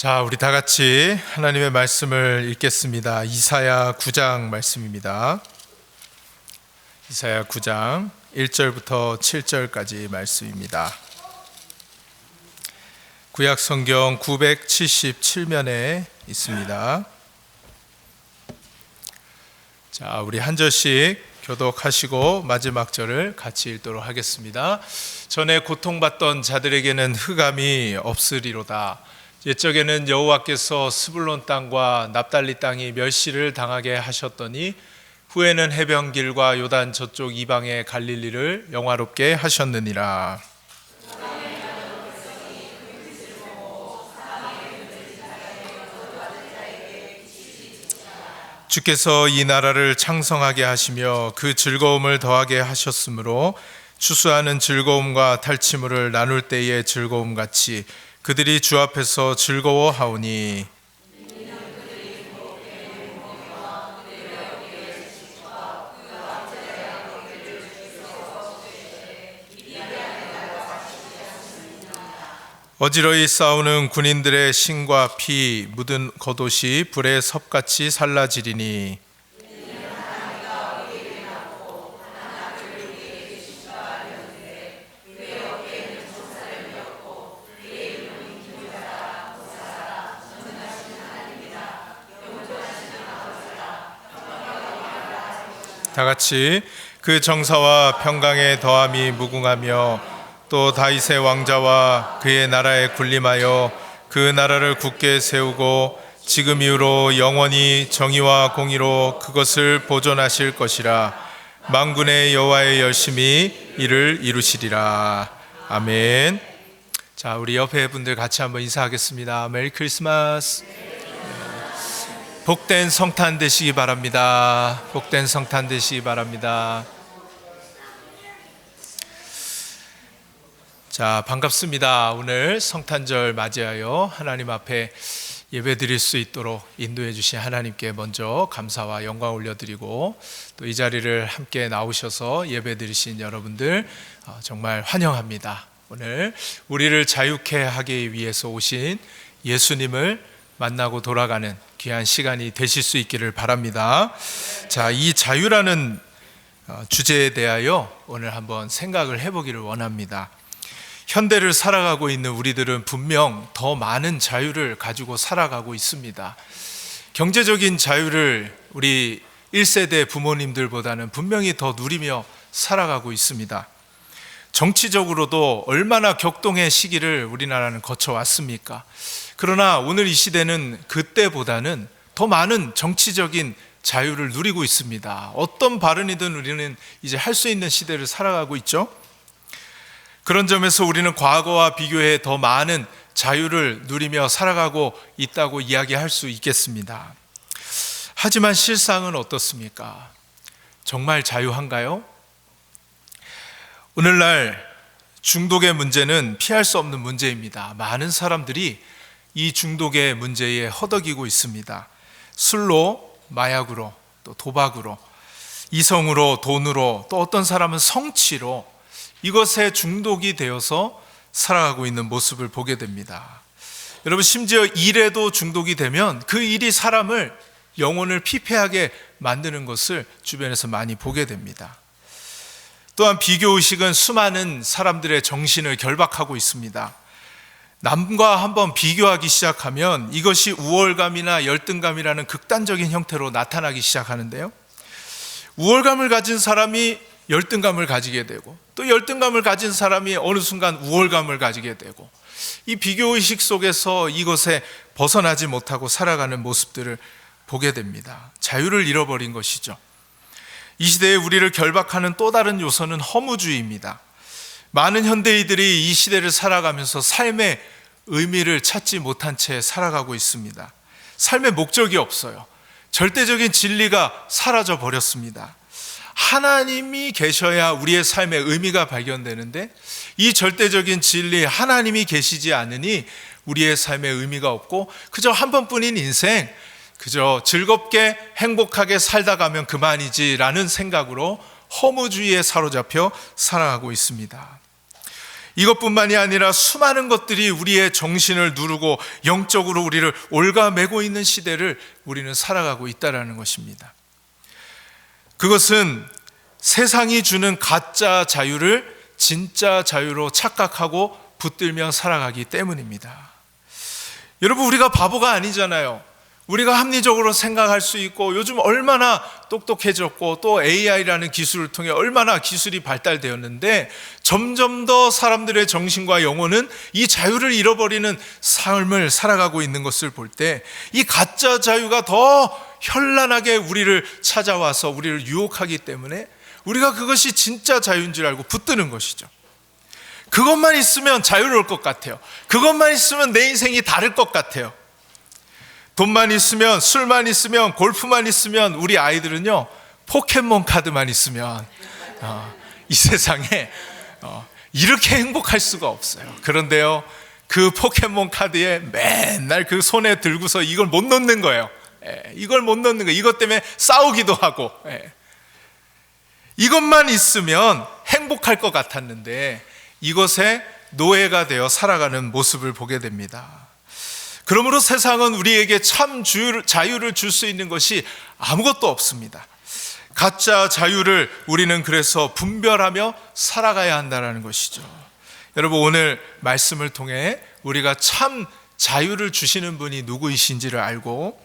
자, 우리 다 같이 하나님의 말씀을 읽겠습니다. 이사야 9장 말씀입니다. 이사야 9장 1절부터 7절까지 말씀입니다. 구약 성경 977면에 있습니다. 자, 우리 한 절씩 교독하시고 마지막 절을 같이 읽도록 하겠습니다. 전에 고통받던 자들에게는 흑암이 없으리로다. 옛적에는 여호와께서 스불론 땅과 납달리 땅이 멸시를 당하게 하셨더니 후에는 해변길과 요단 저쪽 이방의 갈릴리를 영화롭게 하셨느니라. 주께서 이 나라를 창성하게 하시며 그 즐거움을 더하게 하셨으므로 추수하는 즐거움과 탈취물을 나눌 때의 즐거움 같이 그들이 주 앞에서 즐거워하오니 어지러이 싸우는 군인들의 신과 피 묻은 겉옷이 불의 섭같이 살라지리니 다 같이 그 정사와 평강의 더함이 무궁하며 또 다윗의 왕자와 그의 나라에 군림하여 그 나라를 굳게 세우고 지금 이후로 영원히 정의와 공의로 그것을 보존하실 것이라. 만군의 여호와의 열심히 이를 이루시리라. 아멘. 자, 우리 옆에 분들 같이 한번 인사하겠습니다. 메리 크리스마스. 복된 성탄 되시기 바랍니다. 복된 성탄 되시기 바랍니다. 자, 반갑습니다. 오늘 성탄절 맞이하여 하나님 앞에 예배 드릴 수 있도록 인도해 주신 하나님께 먼저 감사와 영광 올려드리고 또 이 자리를 함께 나오셔서 예배 드리신 여러분들 정말 환영합니다. 오늘 우리를 자유케 하기 위해서 오신 예수님을 만나고 돌아가는 귀한 시간이 되실 수 있기를 바랍니다. 자, 이 자유라는 주제에 대하여 오늘 한번 생각을 해보기를 원합니다. 현대를 살아가고 있는 우리들은 분명 더 많은 자유를 가지고 살아가고 있습니다. 경제적인 자유를 우리 1세대 부모님들보다는 분명히 더 누리며 살아가고 있습니다. 정치적으로도 얼마나 격동의 시기를 우리나라는 거쳐왔습니까? 그러나 오늘 이 시대는 그때보다는 더 많은 정치적인 자유를 누리고 있습니다. 어떤 발언이든 우리는 이제 할 수 있는 시대를 살아가고 있죠. 그런 점에서 우리는 과거와 비교해 더 많은 자유를 누리며 살아가고 있다고 이야기할 수 있겠습니다. 하지만 실상은 어떻습니까? 정말 자유한가요? 오늘날 중독의 문제는 피할 수 없는 문제입니다. 많은 사람들이 이 중독의 문제에 허덕이고 있습니다. 술로, 마약으로, 또 도박으로, 이성으로, 돈으로, 또 어떤 사람은 성취로 이것에 중독이 되어서 살아가고 있는 모습을 보게 됩니다. 여러분, 심지어 일에도 중독이 되면 그 일이 사람을 영혼을 피폐하게 만드는 것을 주변에서 많이 보게 됩니다. 또한 비교의식은 수많은 사람들의 정신을 결박하고 있습니다. 남과 한번 비교하기 시작하면 이것이 우월감이나 열등감이라는 극단적인 형태로 나타나기 시작하는데요. 우월감을 가진 사람이 열등감을 가지게 되고 또 열등감을 가진 사람이 어느 순간 우월감을 가지게 되고 이 비교의식 속에서 이것에 벗어나지 못하고 살아가는 모습들을 보게 됩니다. 자유를 잃어버린 것이죠. 이 시대에 우리를 결박하는 또 다른 요소는 허무주의입니다. 많은 현대인들이 이 시대를 살아가면서 삶의 의미를 찾지 못한 채 살아가고 있습니다. 삶의 목적이 없어요. 절대적인 진리가 사라져 버렸습니다. 하나님이 계셔야 우리의 삶의 의미가 발견되는데 이 절대적인 진리 하나님이 계시지 않으니 우리의 삶의 의미가 없고 그저 한 번뿐인 인생, 그저 즐겁게 행복하게 살다 가면 그만이지라는 생각으로 허무주의에 사로잡혀 살아가고 있습니다. 이것뿐만이 아니라 수많은 것들이 우리의 정신을 누르고 영적으로 우리를 옭아매고 있는 시대를 우리는 살아가고 있다는 것입니다. 그것은 세상이 주는 가짜 자유를 진짜 자유로 착각하고 붙들며 살아가기 때문입니다. 여러분, 우리가 바보가 아니잖아요. 우리가 합리적으로 생각할 수 있고, 요즘 얼마나 똑똑해졌고, 또 AI라는 기술을 통해 얼마나 기술이 발달되었는데, 점점 더 사람들의 정신과 영혼은 이 자유를 잃어버리는 삶을 살아가고 있는 것을 볼 때, 이 가짜 자유가 더 현란하게 우리를 찾아와서 우리를 유혹하기 때문에 우리가 그것이 진짜 자유인 줄 알고 붙드는 것이죠. 그것만 있으면 자유로울 것 같아요. 그것만 있으면 내 인생이 다를 것 같아요. 돈만 있으면, 술만 있으면, 골프만 있으면, 우리 아이들은요, 포켓몬 카드만 있으면 이 세상에 이렇게 행복할 수가 없어요. 그런데요, 그 포켓몬 카드에 맨날 그 손에 들고서 이걸 못 놓는 거예요. 이걸 못 놓는 거예요. 이것 때문에 싸우기도 하고. 이것만 있으면 행복할 것 같았는데 이것에 노예가 되어 살아가는 모습을 보게 됩니다. 그러므로 세상은 우리에게 참 자유를 줄 수 있는 것이 아무것도 없습니다. 가짜 자유를 우리는 그래서 분별하며 살아가야 한다는 것이죠. 여러분, 오늘 말씀을 통해 우리가 참 자유를 주시는 분이 누구이신지를 알고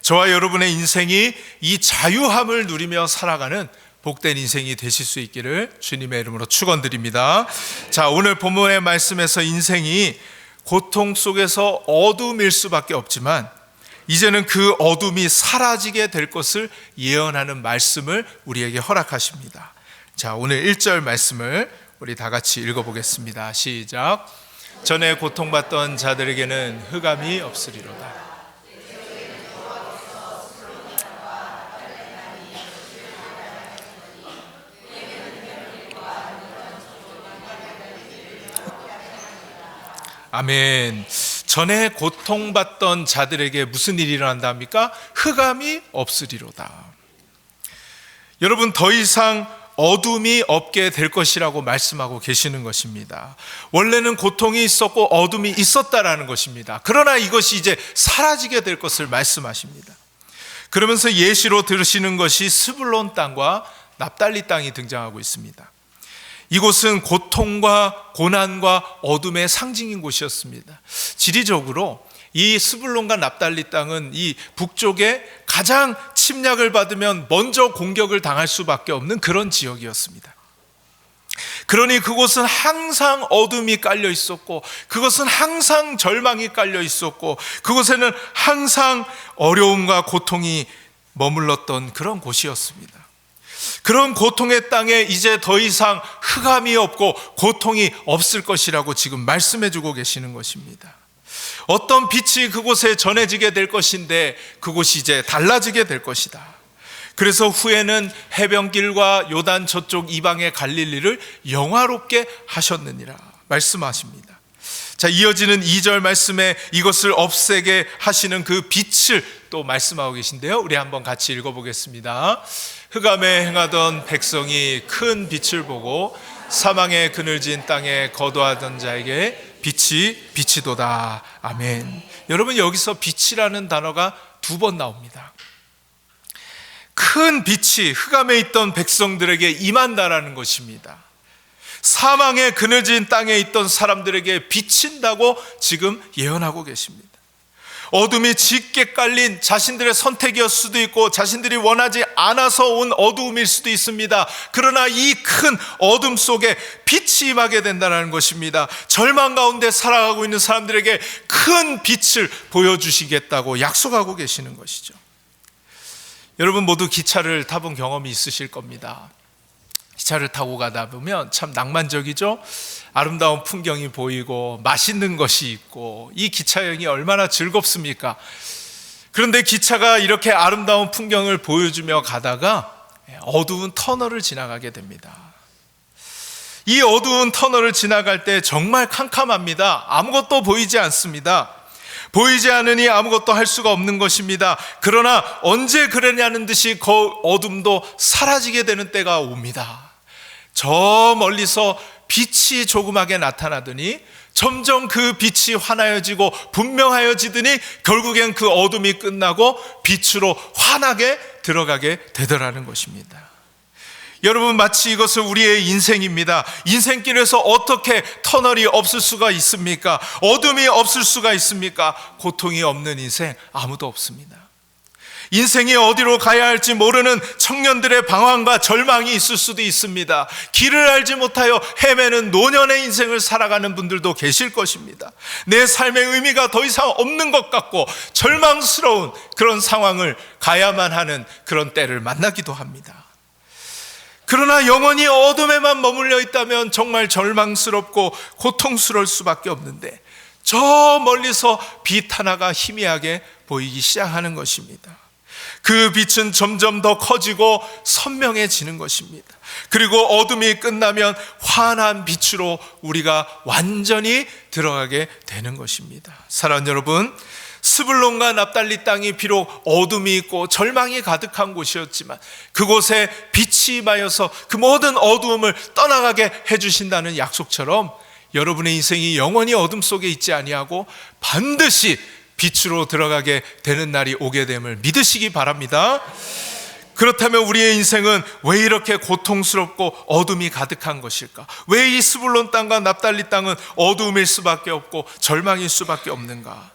저와 여러분의 인생이 이 자유함을 누리며 살아가는 복된 인생이 되실 수 있기를 주님의 이름으로 축원드립니다. 자, 오늘 본문의 말씀에서 인생이 고통 속에서 어둠일 수밖에 없지만 이제는 그 어둠이 사라지게 될 것을 예언하는 말씀을 우리에게 허락하십니다. 자, 오늘 1절 말씀을 우리 다 같이 읽어보겠습니다. 시작. 전에 고통받던 자들에게는 흑암이 없으리로다. 아멘. 전에 고통받던 자들에게 무슨 일이 일어난답니까? 흑암이 없으리로다. 여러분, 더 이상 어둠이 없게 될 것이라고 말씀하고 계시는 것입니다. 원래는 고통이 있었고 어둠이 있었다라는 것입니다. 그러나 이것이 이제 사라지게 될 것을 말씀하십니다. 그러면서 예시로 들으시는 것이 스불론 땅과 납달리 땅이 등장하고 있습니다. 이곳은 고통과 고난과 어둠의 상징인 곳이었습니다. 지리적으로 이 스불론과 납달리 땅은 이 북쪽에 가장 침략을 받으면 먼저 공격을 당할 수밖에 없는 그런 지역이었습니다. 그러니 그곳은 항상 어둠이 깔려 있었고, 그것은 항상 절망이 깔려 있었고, 그곳에는 항상 어려움과 고통이 머물렀던 그런 곳이었습니다. 그런 고통의 땅에 이제 더 이상 흑암이 없고 고통이 없을 것이라고 지금 말씀해 주고 계시는 것입니다. 어떤 빛이 그곳에 전해지게 될 것인데 그곳이 이제 달라지게 될 것이다. 그래서 후에는 해변길과 요단 저쪽 이방의 갈릴리를 영화롭게 하셨느니라 말씀하십니다. 자, 이어지는 2절 말씀에 이것을 없애게 하시는 그 빛을 또 말씀하고 계신데요, 우리 한번 같이 읽어보겠습니다. 흑암에 행하던 백성이 큰 빛을 보고 사망의 그늘진 땅에 거주하던 자에게 빛이 비치도다. 아멘. 여러분, 여기서 빛이라는 단어가 2번 나옵니다. 큰 빛이 흑암에 있던 백성들에게 임한다라는 것입니다. 사망의 그늘진 땅에 있던 사람들에게 비친다고 지금 예언하고 계십니다. 어둠이 짙게 깔린 자신들의 선택이었을 수도 있고 자신들이 원하지 않아서 온 어두움일 수도 있습니다. 그러나 이 큰 어둠 속에 빛이 임하게 된다는 것입니다. 절망 가운데 살아가고 있는 사람들에게 큰 빛을 보여주시겠다고 약속하고 계시는 것이죠. 여러분 모두 기차를 타본 경험이 있으실 겁니다. 기차를 타고 가다 보면 참 낭만적이죠. 아름다운 풍경이 보이고 맛있는 것이 있고 이 기차 여행이 얼마나 즐겁습니까? 그런데 기차가 이렇게 아름다운 풍경을 보여주며 가다가 어두운 터널을 지나가게 됩니다. 이 어두운 터널을 지나갈 때 정말 캄캄합니다. 아무것도 보이지 않습니다. 보이지 않으니 아무것도 할 수가 없는 것입니다. 그러나 언제 그러냐는 듯이 그 어둠도 사라지게 되는 때가 옵니다. 저 멀리서 빛이 조그맣게 나타나더니 점점 그 빛이 환하여지고 분명하여지더니 결국엔 그 어둠이 끝나고 빛으로 환하게 들어가게 되더라는 것입니다. 여러분, 마치 이것은 우리의 인생입니다. 인생길에서 어떻게 터널이 없을 수가 있습니까? 어둠이 없을 수가 있습니까? 고통이 없는 인생 아무도 없습니다. 인생이 어디로 가야 할지 모르는 청년들의 방황과 절망이 있을 수도 있습니다. 길을 알지 못하여 헤매는 노년의 인생을 살아가는 분들도 계실 것입니다. 내 삶의 의미가 더 이상 없는 것 같고 절망스러운 그런 상황을 가야만 하는 그런 때를 만나기도 합니다. 그러나 영원히 어둠에만 머물러 있다면 정말 절망스럽고 고통스러울 수밖에 없는데, 저 멀리서 빛 하나가 희미하게 보이기 시작하는 것입니다. 그 빛은 점점 더 커지고 선명해지는 것입니다. 그리고 어둠이 끝나면 환한 빛으로 우리가 완전히 들어가게 되는 것입니다. 사랑하는 여러분, 스불론과 납달리 땅이 비록 어둠이 있고 절망이 가득한 곳이었지만 그곳에 빛이 임하여서 그 모든 어두움을 떠나가게 해주신다는 약속처럼 여러분의 인생이 영원히 어둠 속에 있지 아니하고 반드시 빛으로 들어가게 되는 날이 오게 됨을 믿으시기 바랍니다. 그렇다면 우리의 인생은 왜 이렇게 고통스럽고 어둠이 가득한 것일까? 왜 이 스불론 땅과 납달리 땅은 어두움일 수밖에 없고 절망일 수밖에 없는가?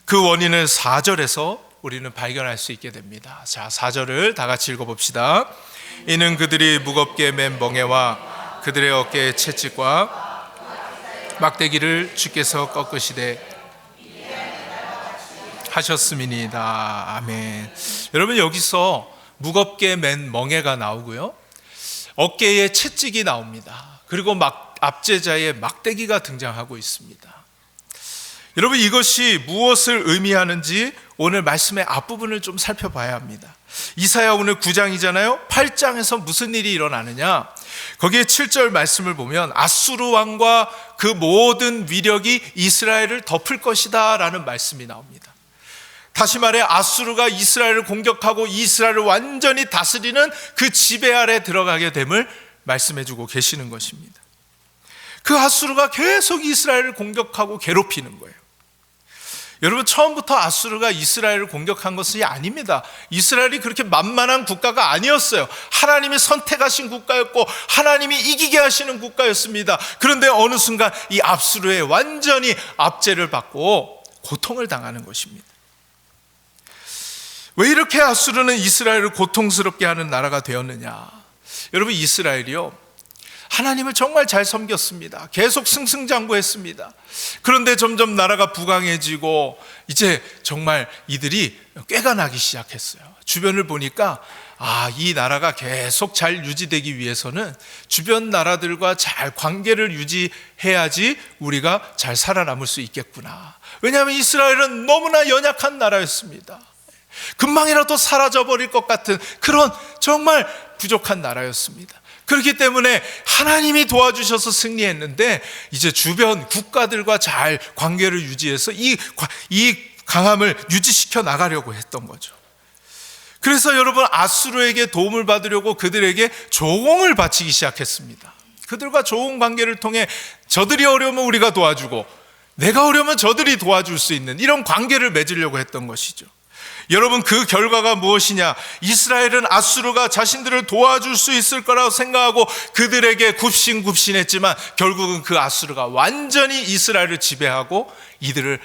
그 원인을 4절에서 우리는 발견할 수 있게 됩니다. 자, 4절을 다 같이 읽어봅시다. 이는 그들이 무겁게 맨 멍에와 그들의 어깨의 채찍과 막대기를 주께서 꺾으시되 하셨음이니이다. 아멘. 여러분, 여기서 무겁게 맨 멍에가 나오고요, 어깨에 채찍이 나옵니다. 그리고 압제자의 막대기가 등장하고 있습니다. 여러분, 이것이 무엇을 의미하는지 오늘 말씀의 앞부분을 좀 살펴봐야 합니다. 이사야 오늘 9장이잖아요. 8장에서 무슨 일이 일어나느냐? 거기에 7절 말씀을 보면 아수르 왕과 그 모든 위력이 이스라엘을 덮을 것이다 라는 말씀이 나옵니다. 다시 말해 아수르가 이스라엘을 공격하고 이스라엘을 완전히 다스리는 그 지배 아래 들어가게 됨을 말씀해주고 계시는 것입니다. 그 아수르가 계속 이스라엘을 공격하고 괴롭히는 거예요. 여러분, 처음부터 아수르가 이스라엘을 공격한 것이 아닙니다. 이스라엘이 그렇게 만만한 국가가 아니었어요. 하나님이 선택하신 국가였고 하나님이 이기게 하시는 국가였습니다. 그런데 어느 순간 이 아수르에 완전히 압제를 받고 고통을 당하는 것입니다. 왜 이렇게 아수르는 이스라엘을 고통스럽게 하는 나라가 되었느냐? 여러분, 이스라엘이요, 하나님을 정말 잘 섬겼습니다. 계속 승승장구했습니다. 그런데 점점 나라가 부강해지고 이제 정말 이들이 꾀가 나기 시작했어요. 주변을 보니까 이 나라가 계속 잘 유지되기 위해서는 주변 나라들과 잘 관계를 유지해야지 우리가 잘 살아남을 수 있겠구나. 왜냐하면 이스라엘은 너무나 연약한 나라였습니다. 금방이라도 사라져버릴 것 같은 그런 정말 부족한 나라였습니다. 그렇기 때문에 하나님이 도와주셔서 승리했는데 이제 주변 국가들과 잘 관계를 유지해서 이 강함을 유지시켜 나가려고 했던 거죠. 그래서 여러분, 아수르에게 도움을 받으려고 그들에게 조공을 바치기 시작했습니다. 그들과 좋은 관계를 통해 저들이 어려우면 우리가 도와주고 내가 어려우면 저들이 도와줄 수 있는 이런 관계를 맺으려고 했던 것이죠. 여러분, 그 결과가 무엇이냐? 이스라엘은 아수르가 자신들을 도와줄 수 있을 거라고 생각하고 그들에게 굽신굽신했지만 결국은 그 아수르가 완전히 이스라엘을 지배하고 이들을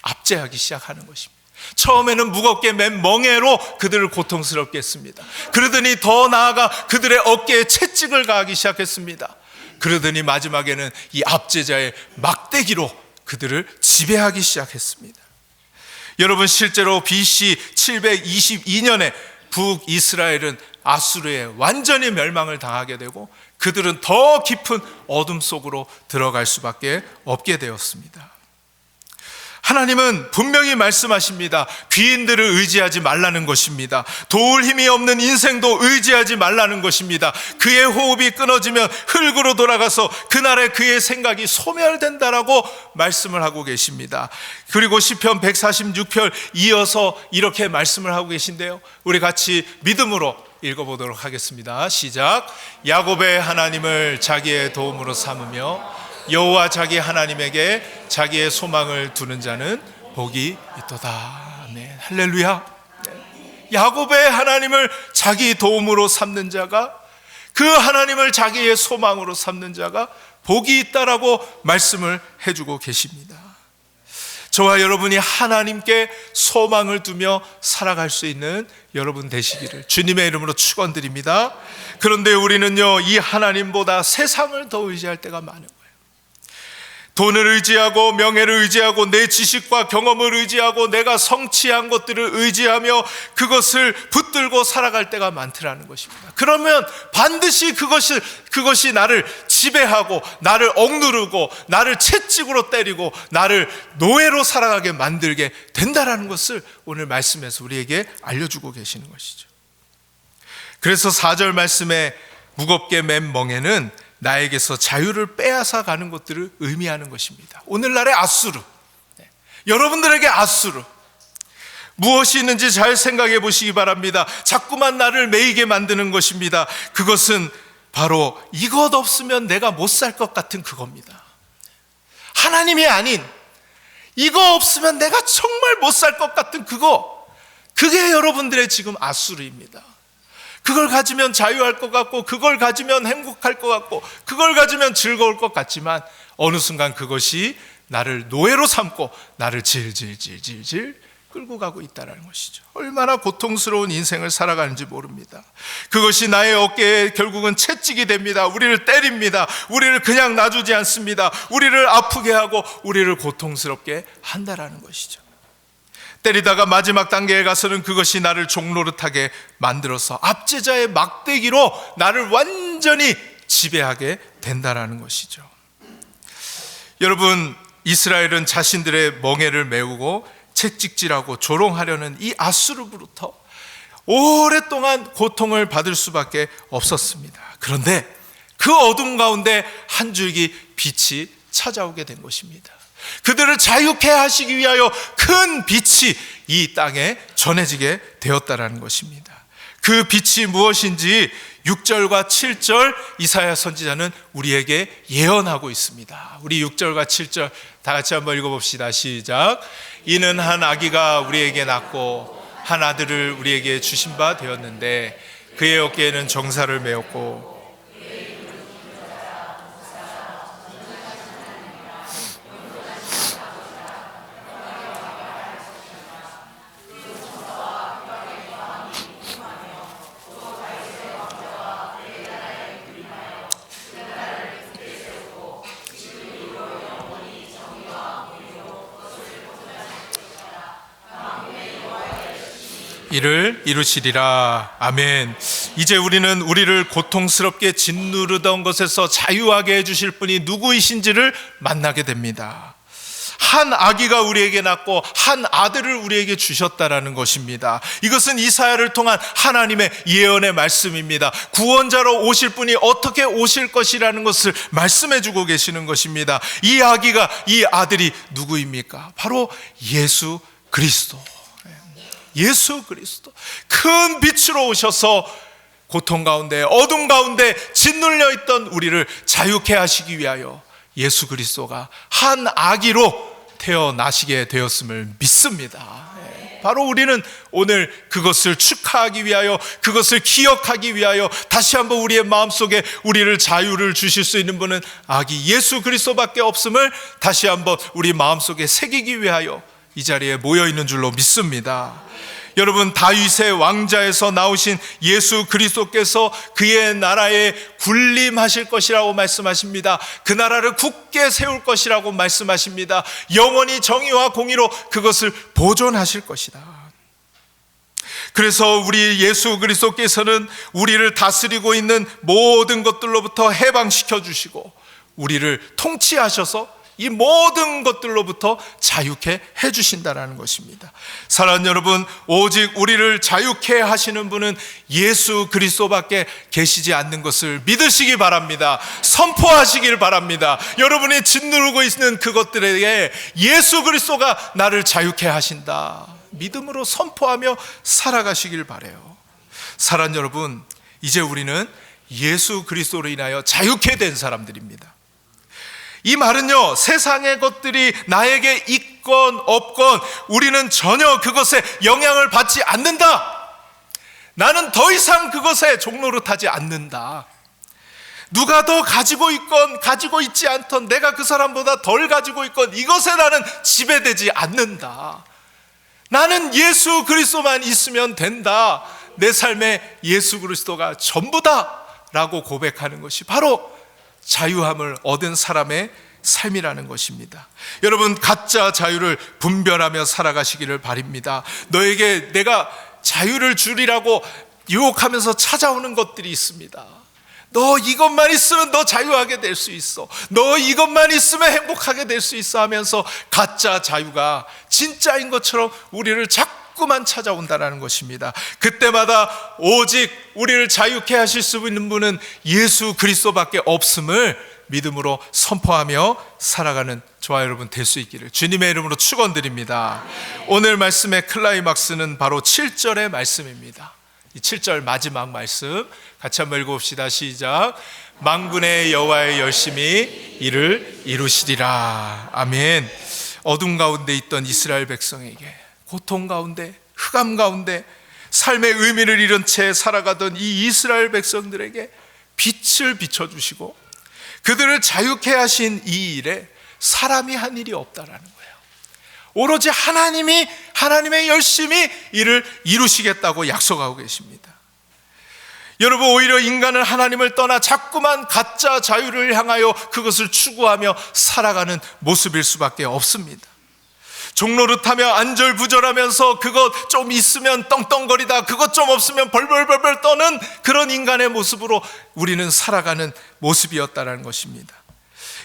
압제하기 시작하는 것입니다. 처음에는 무겁게 맨 멍에로 그들을 고통스럽게 했습니다. 그러더니 더 나아가 그들의 어깨에 채찍을 가하기 시작했습니다. 그러더니 마지막에는 이 압제자의 막대기로 그들을 지배하기 시작했습니다. 여러분, 실제로 BC 722년에 북이스라엘은 아수르에 완전히 멸망을 당하게 되고 그들은 더 깊은 어둠 속으로 들어갈 수밖에 없게 되었습니다. 하나님은 분명히 말씀하십니다. 귀인들을 의지하지 말라는 것입니다. 도울 힘이 없는 인생도 의지하지 말라는 것입니다. 그의 호흡이 끊어지면 흙으로 돌아가서 그날에 그의 생각이 소멸된다라고 말씀을 하고 계십니다. 그리고 시편 146편 이어서 이렇게 말씀을 하고 계신데요, 우리 같이 믿음으로 읽어보도록 하겠습니다. 시작. 야곱의 하나님을 자기의 도움으로 삼으며 여호와 자기 하나님에게 자기의 소망을 두는 자는 복이 있도다. 아멘. 할렐루야. 야곱의 하나님을 자기 도움으로 삼는 자가, 그 하나님을 자기의 소망으로 삼는 자가 복이 있다라고 말씀을 해주고 계십니다. 저와 여러분이 하나님께 소망을 두며 살아갈 수 있는 여러분 되시기를 주님의 이름으로 축원드립니다. 그런데 우리는요, 이 하나님보다 세상을 더 의지할 때가 많은 거예요. 돈을 의지하고 명예를 의지하고 내 지식과 경험을 의지하고 내가 성취한 것들을 의지하며 그것을 붙들고 살아갈 때가 많더라는 것입니다. 그러면 반드시 그것이 나를 지배하고 나를 억누르고 나를 채찍으로 때리고 나를 노예로 살아가게 만들게 된다라는 것을 오늘 말씀에서 우리에게 알려주고 계시는 것이죠. 그래서 4절 말씀에 무겁게 맨 멍에는 나에게서 자유를 빼앗아 가는 것들을 의미하는 것입니다. 오늘날의 앗수르, 여러분들에게 앗수르 무엇이 있는지 잘 생각해 보시기 바랍니다. 자꾸만 나를 매이게 만드는 것입니다. 그것은 바로 이것 없으면 내가 못 살 것 같은 그겁니다. 하나님이 아닌 이거 없으면 내가 정말 못 살 것 같은 그게 여러분들의 지금 앗수르입니다. 그걸 가지면 자유할 것 같고, 그걸 가지면 행복할 것 같고, 그걸 가지면 즐거울 것 같지만 어느 순간 그것이 나를 노예로 삼고 나를 질질질질질 끌고 가고 있다는 것이죠. 얼마나 고통스러운 인생을 살아가는지 모릅니다. 그것이 나의 어깨에 결국은 채찍이 됩니다. 우리를 때립니다. 우리를 그냥 놔주지 않습니다. 우리를 아프게 하고 우리를 고통스럽게 한다라는 것이죠. 때리다가 마지막 단계에 가서는 그것이 나를 종노릇하게 만들어서 압제자의 막대기로 나를 완전히 지배하게 된다라는 것이죠. 여러분, 이스라엘은 자신들의 멍에를 메우고 채찍질하고 조롱하려는 이 앗수르로부터 오랫동안 고통을 받을 수밖에 없었습니다. 그런데 그 어둠 가운데 한 줄기 빛이 찾아오게 된 것입니다. 그들을 자유케 하시기 위하여 큰 빛이 이 땅에 전해지게 되었다라는 것입니다. 그 빛이 무엇인지 6절과 7절 이사야 선지자는 우리에게 예언하고 있습니다. 우리 6절과 7절 다 같이 한번 읽어봅시다. 시작. 이는 한 아기가 우리에게 낳고 한 아들을 우리에게 주신 바 되었는데 그의 어깨에는 정사를 메었고 이를 이루시리라. 아멘. 이제 우리는 우리를 고통스럽게 짓누르던 것에서 자유하게 해주실 분이 누구이신지를 만나게 됩니다. 한 아기가 우리에게 낳고 한 아들을 우리에게 주셨다라는 것입니다. 이것은 이사야를 통한 하나님의 예언의 말씀입니다. 구원자로 오실 분이 어떻게 오실 것이라는 것을 말씀해 주고 계시는 것입니다. 이 아기가, 이 아들이 누구입니까? 바로 예수 그리스도. 예수 그리스도 큰 빛으로 오셔서 고통 가운데 어둠 가운데 짓눌려 있던 우리를 자유케 하시기 위하여 예수 그리스도가 한 아기로 태어나시게 되었음을 믿습니다. 바로 우리는 오늘 그것을 축하하기 위하여, 그것을 기억하기 위하여 다시 한번 우리의 마음속에 우리를 자유를 주실 수 있는 분은 아기 예수 그리스도밖에 없음을 다시 한번 우리 마음속에 새기기 위하여 이 자리에 모여 있는 줄로 믿습니다. 여러분, 다윗의 왕자에서 나오신 예수 그리스도께서 그의 나라에 군림하실 것이라고 말씀하십니다. 그 나라를 굳게 세울 것이라고 말씀하십니다. 영원히 정의와 공의로 그것을 보존하실 것이다. 그래서 우리 예수 그리스도께서는 우리를 다스리고 있는 모든 것들로부터 해방시켜 주시고 우리를 통치하셔서 이 모든 것들로부터 자유케 해주신다는 것입니다. 사랑하는 여러분, 오직 우리를 자유케 하시는 분은 예수 그리스도밖에 계시지 않는 것을 믿으시기 바랍니다. 선포하시길 바랍니다. 여러분이 짓누르고 있는 그것들에게 예수 그리스도가 나를 자유케 하신다, 믿음으로 선포하며 살아가시길 바라요. 사랑 여러분, 이제 우리는 예수 그리스도로 인하여 자유케 된 사람들입니다. 이 말은요, 세상의 것들이 나에게 있건 없건 우리는 전혀 그것에 영향을 받지 않는다. 나는 더 이상 그것에 종노릇하지 않는다. 누가 더 가지고 있건 가지고 있지 않던, 내가 그 사람보다 덜 가지고 있건 이것에 나는 지배되지 않는다. 나는 예수 그리스도만 있으면 된다. 내 삶에 예수 그리스도가 전부다 라고 고백하는 것이 바로 자유함을 얻은 사람의 삶이라는 것입니다. 여러분, 가짜 자유를 분별하며 살아가시기를 바랍니다. 너에게 내가 자유를 주리라고 유혹하면서 찾아오는 것들이 있습니다. 너 이것만 있으면 너 자유하게 될 수 있어, 너 이것만 있으면 행복하게 될 수 있어 하면서 가짜 자유가 진짜인 것처럼 우리를 자꾸만 찾아온다는 것입니다. 그때마다 오직 우리를 자유케 하실 수 있는 분은 예수 그리스도밖에 없음을 믿음으로 선포하며 살아가는 저와 여러분 될 수 있기를 주님의 이름으로 축원드립니다. 오늘 말씀의 클라이막스는 바로 7절의 말씀입니다. 이 7절 마지막 말씀 같이 한번 읽어봅시다. 시작. 만군의 여호와의 열심히 이를 이루시리라. 아멘. 어둠 가운데 있던 이스라엘 백성에게, 고통 가운데, 흑암 가운데 삶의 의미를 잃은 채 살아가던 이 이스라엘 백성들에게 빛을 비춰주시고 그들을 자유케 하신 이 일에 사람이 한 일이 없다라는 거예요. 오로지 하나님의 열심히 이를 이루시겠다고 약속하고 계십니다. 여러분, 오히려 인간은 하나님을 떠나 자꾸만 가짜 자유를 향하여 그것을 추구하며 살아가는 모습일 수밖에 없습니다. 종노릇하며 안절부절하면서 그것 좀 있으면 떵떵거리다, 그것 좀 없으면 벌벌벌벌 떠는 그런 인간의 모습으로 우리는 살아가는 모습이었다는 것입니다.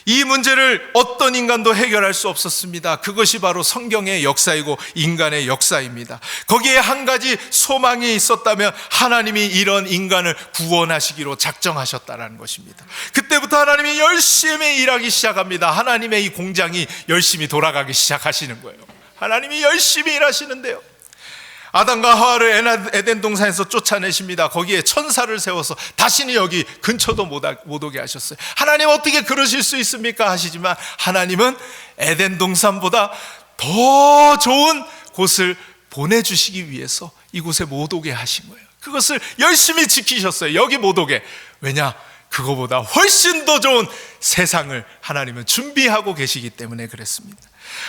이 문제를 어떤 인간도 해결할 수 없었습니다. 그것이 바로 성경의 역사이고 인간의 역사입니다. 거기에 한 가지 소망이 있었다면 하나님이 이런 인간을 구원하시기로 작정하셨다는 것입니다. 그때부터 하나님이 열심히 일하기 시작합니다. 하나님의 이 공장이 열심히 돌아가기 시작하시는 거예요. 하나님이 열심히 일하시는데요, 아담과 하와를 에덴 동산에서 쫓아내십니다. 거기에 천사를 세워서 다시는 여기 근처도 못 오게 하셨어요. 하나님 어떻게 그러실 수 있습니까? 하시지만 하나님은 에덴 동산보다 더 좋은 곳을 보내주시기 위해서 이곳에 못 오게 하신 거예요. 그것을 열심히 지키셨어요. 여기 못 오게. 왜냐? 그거보다 훨씬 더 좋은 세상을 하나님은 준비하고 계시기 때문에 그랬습니다.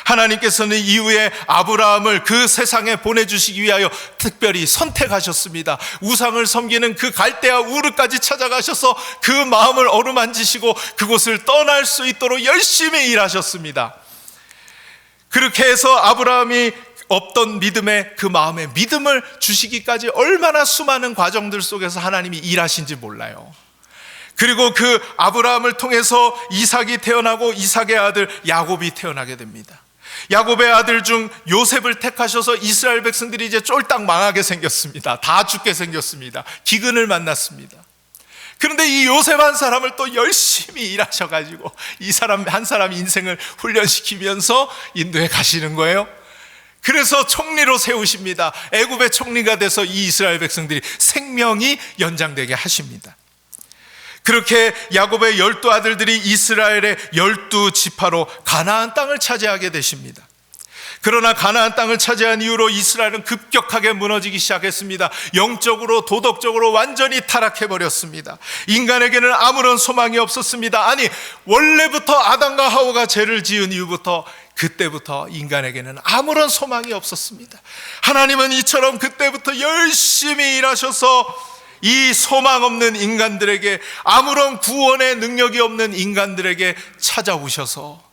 하나님께서는 이후에 아브라함을 그 세상에 보내주시기 위하여 특별히 선택하셨습니다. 우상을 섬기는 그 갈대아 우르까지 찾아가셔서 그 마음을 어루만지시고 그곳을 떠날 수 있도록 열심히 일하셨습니다. 그렇게 해서 아브라함이 없던 믿음에 그 마음에 믿음을 주시기까지 얼마나 수많은 과정들 속에서 하나님이 일하신지 몰라요. 그리고 그 아브라함을 통해서 이삭이 태어나고 이삭의 아들 야곱이 태어나게 됩니다. 야곱의 아들 중 요셉을 택하셔서 이스라엘 백성들이 이제 쫄딱 망하게 생겼습니다. 다 죽게 생겼습니다. 기근을 만났습니다. 그런데 이 요셉 한 사람을 또 열심히 일하셔가지고 이 사람 한 사람 인생을 훈련시키면서 인도에 가시는 거예요. 그래서 총리로 세우십니다. 애굽의 총리가 돼서 이 이스라엘 백성들이 생명이 연장되게 하십니다. 그렇게 야곱의 12 아들들이 이스라엘의 12지파로 가나안 땅을 차지하게 되십니다. 그러나 가나안 땅을 차지한 이후로 이스라엘은 급격하게 무너지기 시작했습니다. 영적으로 도덕적으로 완전히 타락해버렸습니다. 인간에게는 아무런 소망이 없었습니다. 아니, 원래부터 아담과 하와가 죄를 지은 이후부터 그때부터 인간에게는 아무런 소망이 없었습니다. 하나님은 이처럼 그때부터 열심히 일하셔서 이 소망 없는 인간들에게, 아무런 구원의 능력이 없는 인간들에게 찾아오셔서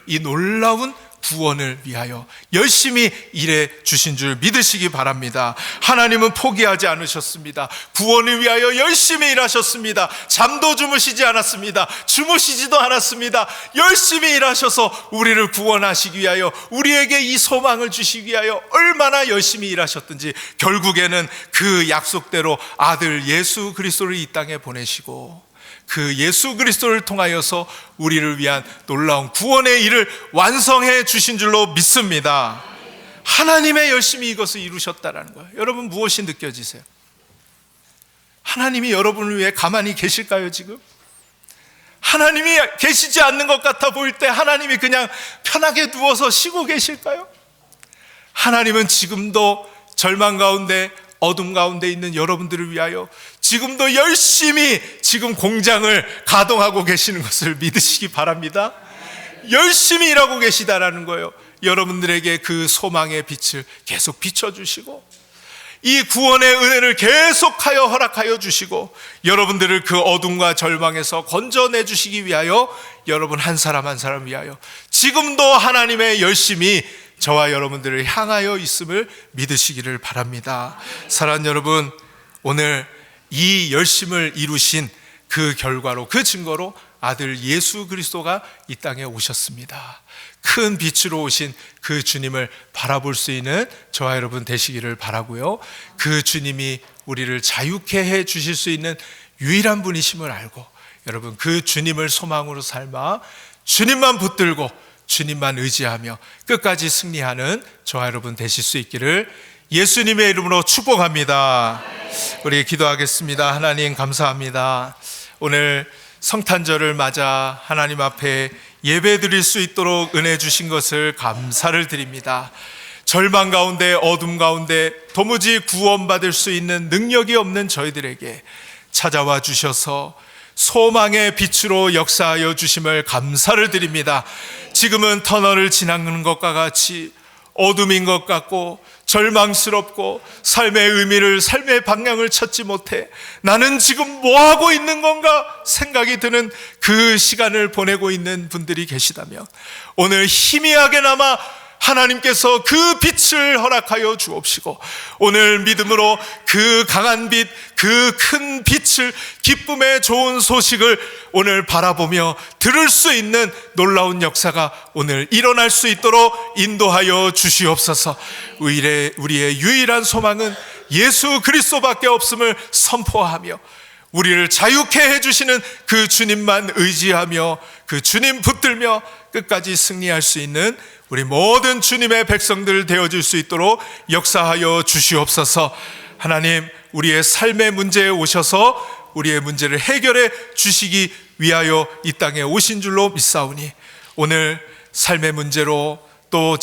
이 놀라운 구원을 위하여 열심히 일해 주신 줄 믿으시기 바랍니다. 하나님은 포기하지 않으셨습니다. 구원을 위하여 열심히 일하셨습니다. 잠도 주무시지 않았습니다. 주무시지도 않았습니다. 열심히 일하셔서 우리를 구원하시기 위하여, 우리에게 이 소망을 주시기 위하여 얼마나 열심히 일하셨든지 결국에는 그 약속대로 아들 예수 그리스도를 이 땅에 보내시고 그 예수 그리스도를 통하여서 우리를 위한 놀라운 구원의 일을 완성해 주신 줄로 믿습니다. 하나님의 열심히 이것을 이루셨다는 거예요. 여러분, 무엇이 느껴지세요? 하나님이 여러분을 위해 가만히 계실까요? 지금 하나님이 계시지 않는 것 같아 보일 때 하나님이 그냥 편하게 누워서 쉬고 계실까요? 하나님은 지금도 절망 가운데, 어둠 가운데 있는 여러분들을 위하여 지금도 열심히 지금 공장을 가동하고 계시는 것을 믿으시기 바랍니다. 열심히 일하고 계시다라는 거예요. 여러분들에게 그 소망의 빛을 계속 비춰주시고 이 구원의 은혜를 계속하여 허락하여 주시고 여러분들을 그 어둠과 절망에서 건져내 주시기 위하여 여러분 한 사람 한 사람 위하여 지금도 하나님의 열심히 저와 여러분들을 향하여 있음을 믿으시기를 바랍니다. 사랑하는 여러분, 오늘 이 열심을 이루신 그 결과로, 그 증거로 아들 예수 그리스도가 이 땅에 오셨습니다. 큰 빛으로 오신 그 주님을 바라볼 수 있는 저와 여러분 되시기를 바라고요. 그 주님이 우리를 자유케 해 주실 수 있는 유일한 분이심을 알고 여러분 그 주님을 소망으로 삶아 주님만 붙들고 주님만 의지하며 끝까지 승리하는 저와 여러분 되실 수 있기를 예수님의 이름으로 축복합니다. 우리 기도하겠습니다. 하나님 감사합니다. 오늘 성탄절을 맞아 하나님 앞에 예배 드릴 수 있도록 은혜 주신 것을 감사를 드립니다. 절망 가운데, 어둠 가운데 도무지 구원받을 수 있는 능력이 없는 저희들에게 찾아와 주셔서 소망의 빛으로 역사하여 주심을 감사를 드립니다. 지금은 터널을 지나는 것과 같이 어둠인 것 같고 절망스럽고 삶의 의미를, 삶의 방향을 찾지 못해 나는 지금 뭐하고 있는 건가 생각이 드는 그 시간을 보내고 있는 분들이 계시다면 오늘 희미하게나마 하나님께서 그 빛을 허락하여 주옵시고 오늘 믿음으로 그 강한 빛, 그 큰 빛을, 기쁨의 좋은 소식을 오늘 바라보며 들을 수 있는 놀라운 역사가 오늘 일어날 수 있도록 인도하여 주시옵소서. 우리의 유일한 소망은 예수 그리스도밖에 없음을 선포하며 우리를 자유케 해주시는 그 주님만 의지하며 그 주님 붙들며 끝까지 승리할 수 있는 우리 모든 주님의 백성들 되어질 수 있도록 역사하여 주시옵소서. 하나님, 우리의 삶의 문제에 오셔서 우리의 문제를 해결해 주시기 위하여 이 땅에 오신 줄로 믿사오니 오늘 삶의 문제로 또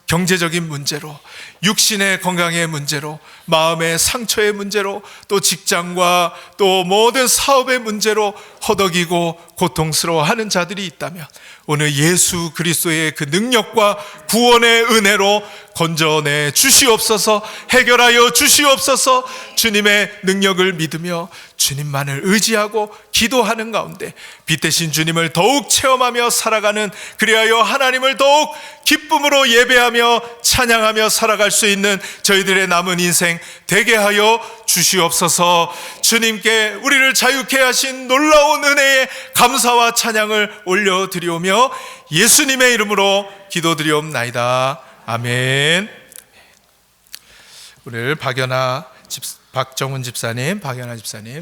경제적인 문제로 육신의 건강의 문제로 마음의 상처의 문제로 또 직장과 또 모든 사업의 문제로 허덕이고 고통스러워하는 자들이 있다면 오늘 예수 그리스도의 그 능력과 구원의 은혜로 건져내 주시옵소서. 해결하여 주시옵소서. 주님의 능력을 믿으며 주님만을 의지하고 기도하는 가운데 빛 대신 주님을 더욱 체험하며 살아가는, 그리하여 하나님을 더욱 기쁨으로 예배하며 찬양하며 살아갈 수 있는 저희들의 남은 인생 되게 하여 주시옵소서. 주님께 우리를 자유케 하신 놀라운 은혜에 감사와 찬양을 올려드리오며 예수님의 이름으로 기도드리옵나이다. 아멘. 오늘 박정훈 집사님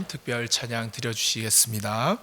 특별 찬양 드려주시겠습니다.